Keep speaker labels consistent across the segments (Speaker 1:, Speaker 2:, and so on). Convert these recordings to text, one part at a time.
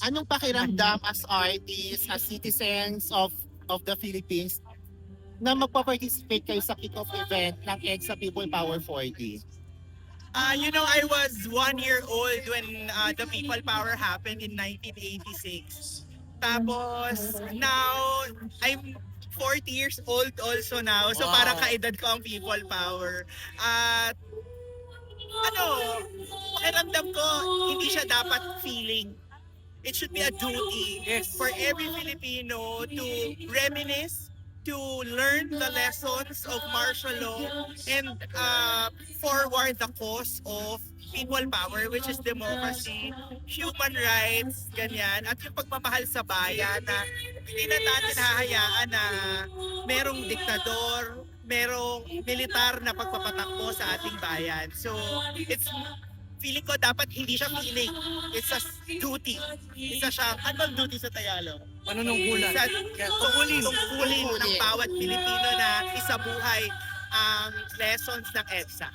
Speaker 1: Anong pakiramdam as artists, as citizens of the Philippines na magpa-participate kayo sa kick-off event ng EDSA People Power 40?
Speaker 2: I was 1 year old when the People Power happened in 1986. Tapos, now, I'm 40 years old also now. So, parang kaedad ko ang People Power. At, pakiramdam ko, hindi siya dapat feeling. It should be a duty for every Filipino to reminisce, to learn the lessons of martial law and forward the cause of people power, which is democracy, human rights, ganyan, at yung pagmamahal sa bayan na hindi na natin hahayaan na merong diktador, merong militar na pagpapatakbo sa ating bayan. So, feeling ko dapat hindi siya feeling. It's a duty. Isa siya, anong duty sa Tagalog?
Speaker 3: Panunungkulan.
Speaker 2: Tungkulin ng bawat Pilipino na isabuhay ang lessons ng EDSA.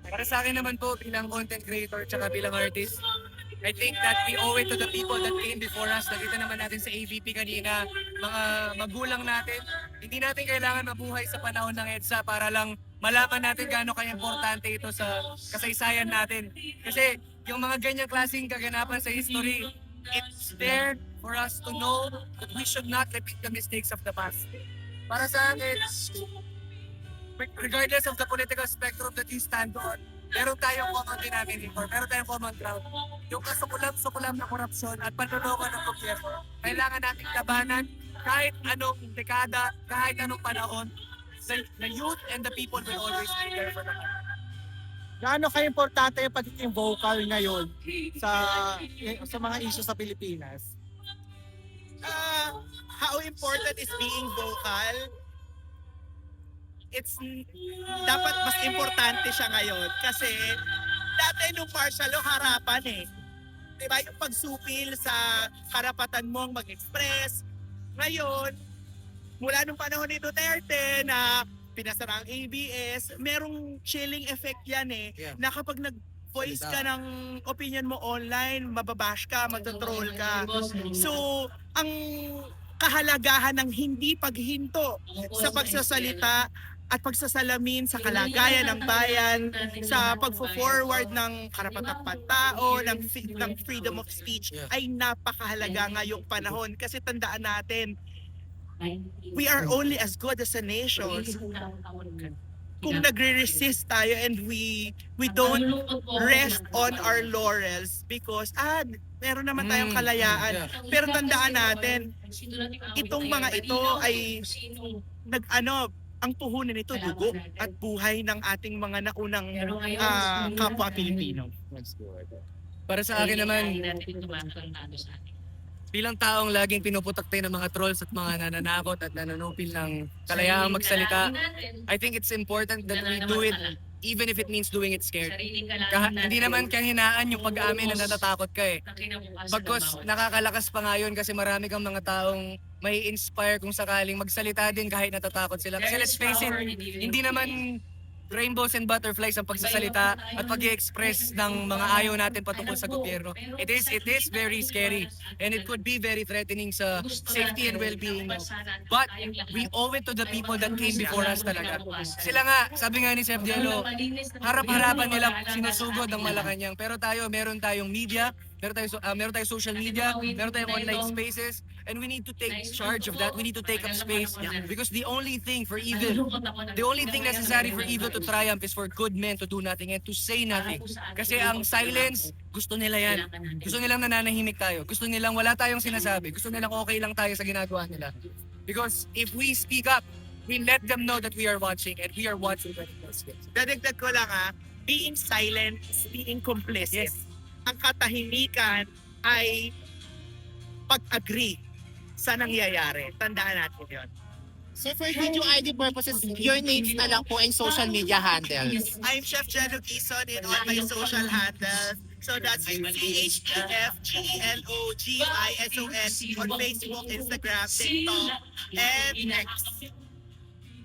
Speaker 3: Para sa akin naman po, bilang content creator tsaka bilang artist, I think that we owe it to the people that came before us. Nakita naman natin sa AVP kanina, mga magulang natin. Hindi natin kailangan mabuhay sa panahon ng EDSA para lang malaman natin gaano ka-importante ito sa kasaysayan natin. Kasi yung mga ganyang klaseng kaganapan sa history, it's there for us to know that we should not repeat the mistakes of the past. Para sa akin, regardless of the political spectrum that you stand on, meron tayong common denominator, meron tayong common ground. Yung kasukulam-sukulam na korupsyon at panloloko ng gobyerno, kailangan nating labanan kahit anong dekada, kahit anong panahon. The youth and the people will always be there for them.
Speaker 1: Gaano ka-importante yung pagiging vocal ngayon sa mga issues sa Pilipinas?
Speaker 2: How important is being vocal? It's dapat mas importante siya ngayon kasi dati nung martial law harapan eh. Diba yung pagsupil sa karapatan mong mag-express. Ngayon, mula nung panahon ni Duterte na pinasara ang ABS, merong chilling effect yan eh.
Speaker 3: Yeah.
Speaker 2: Na kapag nag-voice ka ng opinion mo online, mababash ka, magtotroll ka. So, ang kahalagahan ng hindi paghinto sa pagsasalita at pagsasalamin sa kalagayan ng bayan, sa pagfo-forward ng karapatang pantao, ng freedom of speech, ay napakahalaga ngayong panahon. Kasi tandaan natin, we are only as good as a nation kung nagre-resist tayo and we don't rest on our laurels because meron naman tayong kalayaan. Pero tandaan natin, itong mga ito ay ang puhunan nito dugo at buhay ng ating mga naunang kapwa Pilipino.
Speaker 3: Para sa akin naman, bilang taong laging pinuputakte ng mga trolls at mga nananakot at nananupil ng kalayaang magsalita, I think it's important that we do it even if it means doing it scared. Hindi naman kahinaan yung pag-amin na natatakot ka eh. Bagkus nakakalakas pa nga yun kasi marami kang mga taong may inspire kung sakaling magsalita din kahit natatakot sila. Kasi let's face it, hindi naman rainbows and butterflies ang pagsasalita at pag-i-express ng mga ayaw natin patungkol sa gobyerno. It is very scary and it could be very threatening sa safety and well-being. But we owe it to the people that came before us talaga. Sila nga, sabi nga ni Chef Jello, harap-harapan nila sinusugod ang Malacanang. Pero meron tayong media, meron tayong social media, meron tayong online spaces, and we need to take charge of that. We need to take up space because the only thing necessary for evil to triumph is for good men to do nothing and to say nothing. Kasi ang silence, gusto nila yan. Gusto nilang nananahimik tayo. Gusto nilang wala tayong sinasabi. Gusto nilang okay lang tayo sa ginagawa nila. Because if we speak up, we let them know that we are watching and we are watching when it does.
Speaker 2: Dadagdag ko lang being silent is being complicit.
Speaker 3: Yes.
Speaker 2: Ang katahimikan ay pag-agree sa nangyayari. Tandaan natin yun.
Speaker 1: So for video ID purposes, your names na lang po and social media handles.
Speaker 2: I'm Chef Jello Quezon in all my social handles. So that's CHEFGELOGISON on Facebook, Instagram, TikTok, and X.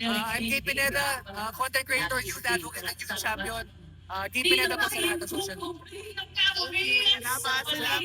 Speaker 3: I'm Kate Pineda, content creator, youth advocate, and youth champion. Kate Pineda po sa lahat ng social media.
Speaker 2: Salamat.